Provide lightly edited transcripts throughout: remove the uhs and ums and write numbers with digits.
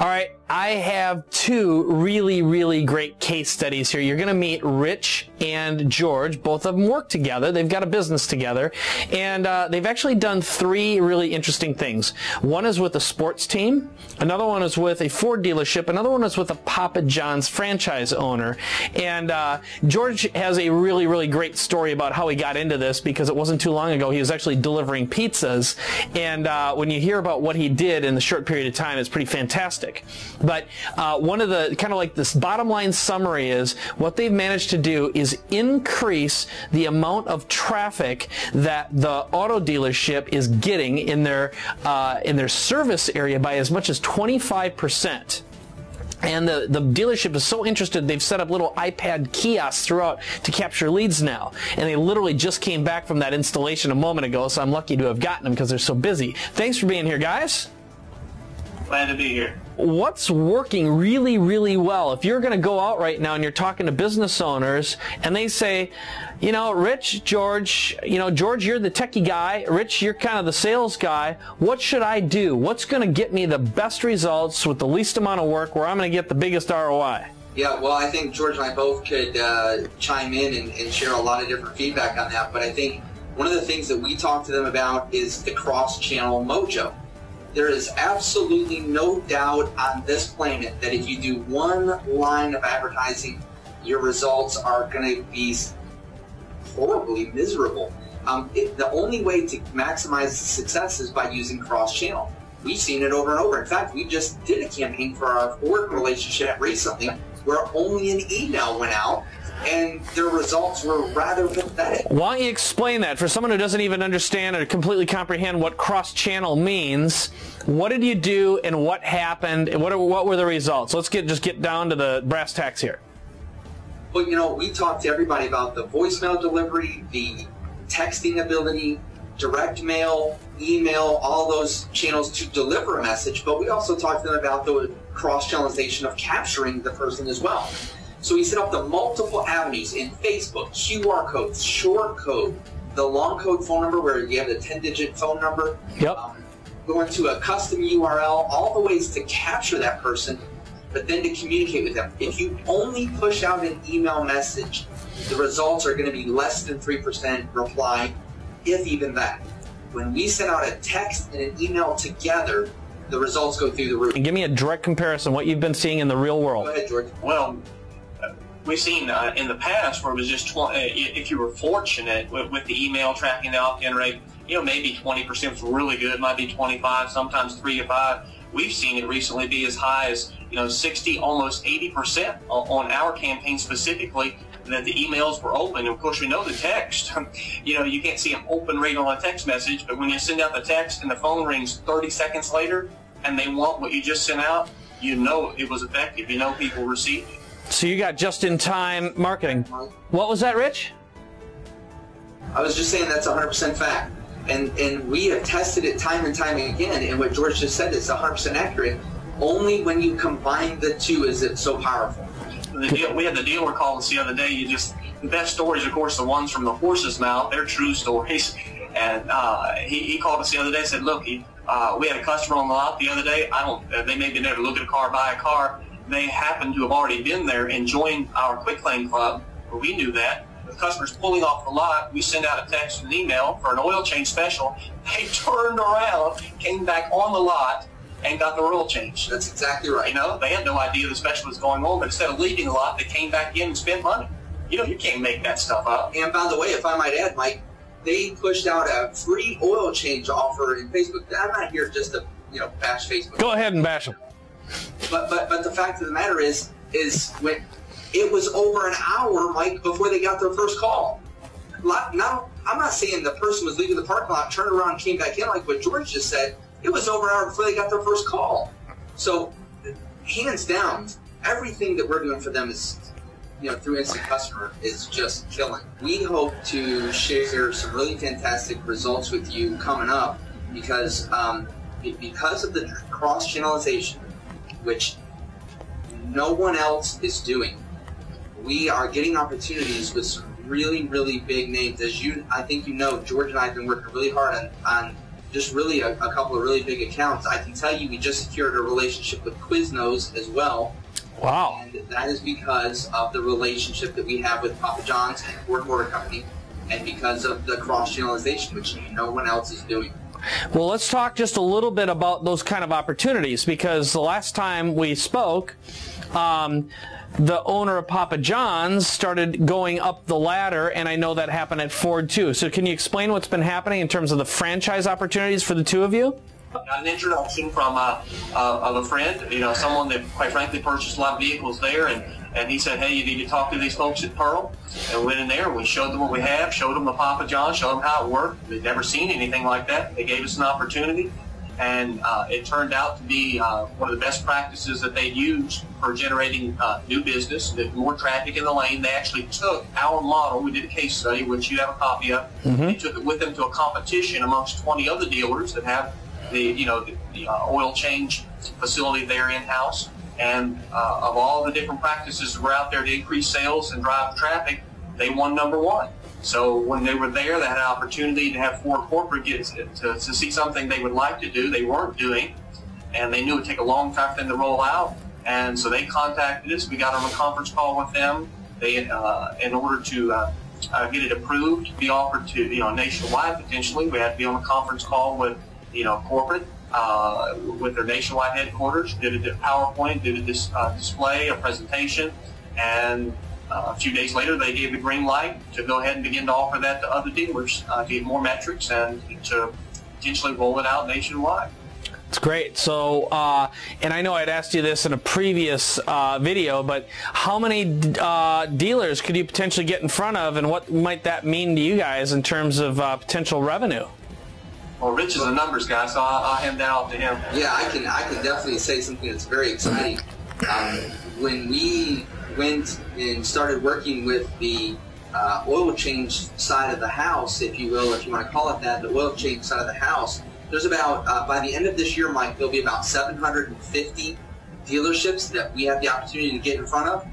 All right, I have two really great case studies here. You're going to meet Rich and George. Both of them work together. They've got a business together, and they've actually done three really interesting things. One is with a sports team, another one is with a Ford dealership, another one is with a Papa John's franchise owner. And George has a really great story about how he got into this, because it wasn't too long ago he was actually delivering pizzas, and when you hear about what he did in the short period of time, it's pretty fantastic. But one of the kind of like this bottom line summary is what they've managed to do is increase the amount of traffic that the auto dealership is getting in their service area by as much as 25%. And the dealership is so interested, they've set up little iPad kiosks throughout to capture leads now. And they literally just came back from that installation a moment ago, so I'm lucky to have gotten them because they're so busy. Thanks for being here, guys. Glad to be here. What's working really well? If you're going to go out right now and you're talking to business owners and they say, you know, Rich, George, George, you're the techie guy. Rich, you're kind of the sales guy. What should I do? What's going to get me the best results with the least amount of work where I'm going to get the biggest ROI? Yeah, well, I think George and I both could chime in and share a lot of different feedback on that. But I think one of the things that we talk to them about is the cross-channel mojo. There is absolutely no doubt on this planet that if you do one line of advertising, your results are going to be horribly miserable. The only way to maximize the success is by using cross-channel. We've seen it over and over. In fact, we just did a campaign for our Ford relationship recently where only an email went out, and their results were rather pathetic. Why don't you explain that for someone who doesn't even understand or completely comprehend what cross-channel means? What did you do, and what happened, and what were the results? Let's just get down to the brass tacks here. Well, you know, we talked to everybody about the voicemail delivery, the texting ability, direct mail, email, all those channels to deliver a message, but we also talked to them about the cross-channelization of capturing the person as well. So we set up the multiple avenues in Facebook, QR codes, short code, the long code phone number where you have the 10-digit phone number, going to a custom URL, all the ways to capture that person, but then to communicate with them. If you only push out an email message, the results are going to be less than 3% reply, if even that. When we send out a text and an email together, the results go through the roof. And give me a direct comparison, what you've been seeing in the real world. Go ahead, George. Well, we've seen in the past where it was just if you were fortunate with the email tracking the opt-in rate, maybe 20% was really good, might be 25, sometimes 3 to 5. We've seen it recently be as high as 60, almost 80% on our campaign specifically, that the emails were open. And of course, we know the text. You can't see an open rate on a text message, but when you send out the text and the phone rings 30 seconds later, and they want what you just sent out, you know it was effective. You know people received it. So you got just-in-time marketing. What was that, Rich? I was just saying that's 100% fact. And we have tested it time and time again, and what George just said is 100% accurate. Only when you combine the two is it so powerful. We had the dealer call us the other day. The best stories, of course, the ones from the horse's mouth. They're true stories. And he called us the other day and said, look, we had a customer on the lot the other day. They may have been there to look at a car, buy a car. They happened to have already been there and joined our Quick Lane Club, where we knew that. The customer's pulling off the lot. We send out a text and an email for an oil change special. They turned around, came back on the lot, and got their oil changed. That's exactly right. They had no idea the special was going on, but instead of leaving the lot, they came back in and spent money. You can't make that stuff up. And by the way, if I might add, Mike, they pushed out a free oil change offer in Facebook. I'm not here just to bash Facebook. Go ahead and bash them. But the fact of the matter is when it was over an hour, Mike, before they got their first call. Now, I'm not saying the person was leaving the parking lot, turned around, and came back in like what George just said. It was over an hour before they got their first call. So, hands down, everything that we're doing for them is, through Instant Customer is just killing. We hope to share some really fantastic results with you coming up because of the cross-channelization, which no one else is doing. We are getting opportunities with some really big names. As I think George and I have been working really hard on just really a couple of really big accounts. I can tell you we just secured a relationship with Quiznos as well. Wow. And that is because of the relationship that we have with Papa John's and Ford Motor Company, and because of the cross-channelization, which no one else is doing. Well, let's talk just a little bit about those kind of opportunities, because the last time we spoke, the owner of Papa John's started going up the ladder, and I know that happened at Ford too. So can you explain what's been happening in terms of the franchise opportunities for the two of you? Got an introduction from of a friend, someone that quite frankly purchased a lot of vehicles there, and he said, hey, you need to talk to these folks at Pearl. And we went in there and we showed them what we have, showed them the Papa John, showed them how it worked. They'd never seen anything like that. They gave us an opportunity, and it turned out to be one of the best practices that they used for generating new business, more traffic in the lane. They actually took our model. We did a case study, which you have a copy of. They took it with them to a competition amongst 20 other dealers that have the oil change facility there in-house. And of all the different practices that were out there to increase sales and drive traffic, they won #1. So when they were there, they had an opportunity to have Ford Corporate get to see something they would like to do, they weren't doing, and they knew it would take a long time for them to roll out. And so they contacted us. We got on a conference call with them. They, in order to get it approved, to be offered to nationwide potentially, we had to be on a conference call with corporate. With their nationwide headquarters, did a PowerPoint, did a display, a presentation, and a few days later they gave the green light to go ahead and begin to offer that to other dealers to get more metrics and to potentially roll it out nationwide. It's great. So, and I know I'd asked you this in a previous video, but how many dealers could you potentially get in front of, and what might that mean to you guys in terms of potential revenue? Well, Rich is a numbers guy, so I'll hand that off to him. Yeah, I can definitely say something that's very exciting. When we went and started working with the oil change side of the house, if you will, if you want to call it that, the oil change side of the house, there's about, by the end of this year, Mike, there'll be about 750 dealerships that we have the opportunity to get in front of.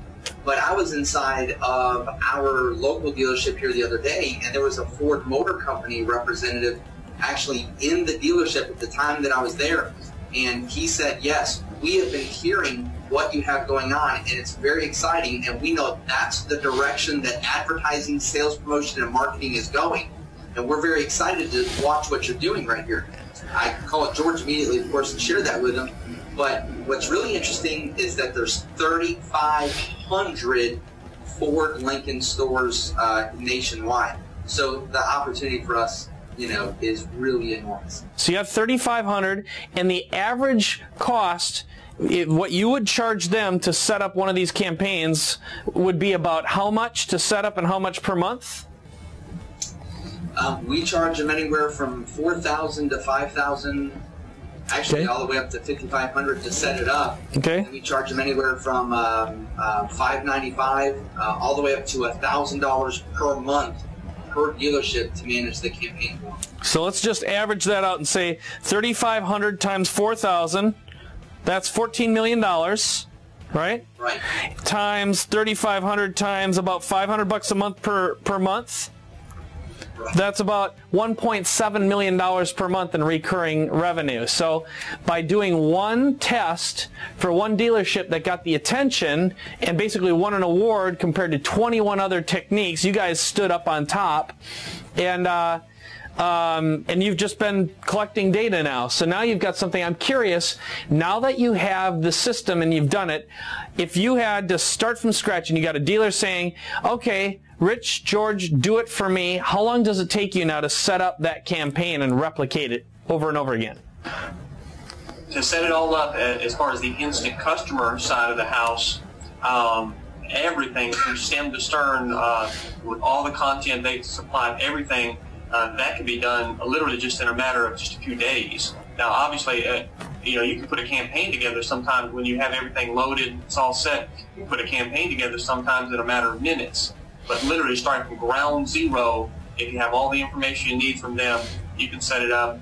But I was inside of our local dealership here the other day, and there was a Ford Motor Company representative actually in the dealership at the time that I was there, and he said, yes, we have been hearing what you have going on, and it's very exciting, and we know that's the direction that advertising, sales promotion, and marketing is going, and we're very excited to watch what you're doing right here. I called George immediately, of course, and shared that with him, but what's really interesting is that there's 3,500 Ford Lincoln stores nationwide, so the opportunity for us is really enormous. So you have 3,500, and the average cost, what you would charge them to set up one of these campaigns would be about how much to set up and how much per month? We charge them anywhere from $4,000 to $5,000, actually all the way up to $5,500 to set it up. Okay. And we charge them anywhere from $595 all the way up to $1,000 per month per dealership to manage the campaign for them. So let's just average that out and say 3,500 times 4,000, that's $14 million, right? Right. Times 3,500 times about $500 a month per month. That's about $1.7 million per month in recurring revenue. So by doing one test for one dealership that got the attention and basically won an award compared to 21 other techniques, you guys stood up on top, and you've just been collecting data now. So now you've got something. I'm curious, now that you have the system and you've done it, if you had to start from scratch and you got a dealer saying, okay, Rich, George, do it for me, how long does it take you now to set up that campaign and replicate it over and over again? To set it all up as far as the instant customer side of the house, everything from stem to stern, with all the content they supplied, everything, that can be done literally just in a matter of just a few days. Now, obviously, you can put a campaign together sometimes when you have everything loaded, it's all set. You can put a campaign together sometimes in a matter of minutes. But literally starting from ground zero, if you have all the information you need from them, you can set it up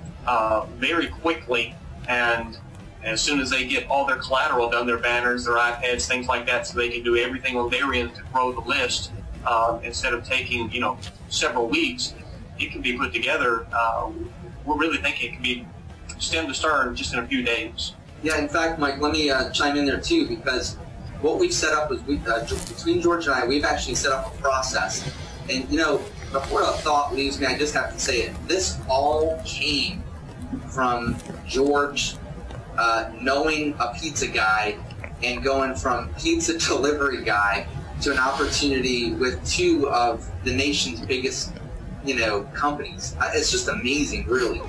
very quickly. And as soon as they get all their collateral done, their banners, their iPads, things like that, so they can do everything on their end to grow the list, instead of taking several weeks, it can be put together we're really thinking it can be stem to stern just in a few days. Yeah, in fact, Mike, let me chime in there too, because what we've set up is between George and I, we've actually set up a process. And, you know, before a thought leaves me, I just have to say it. This all came from George knowing a pizza guy and going from pizza delivery guy to an opportunity with two of the nation's biggest, you know, companies. It's just amazing, really.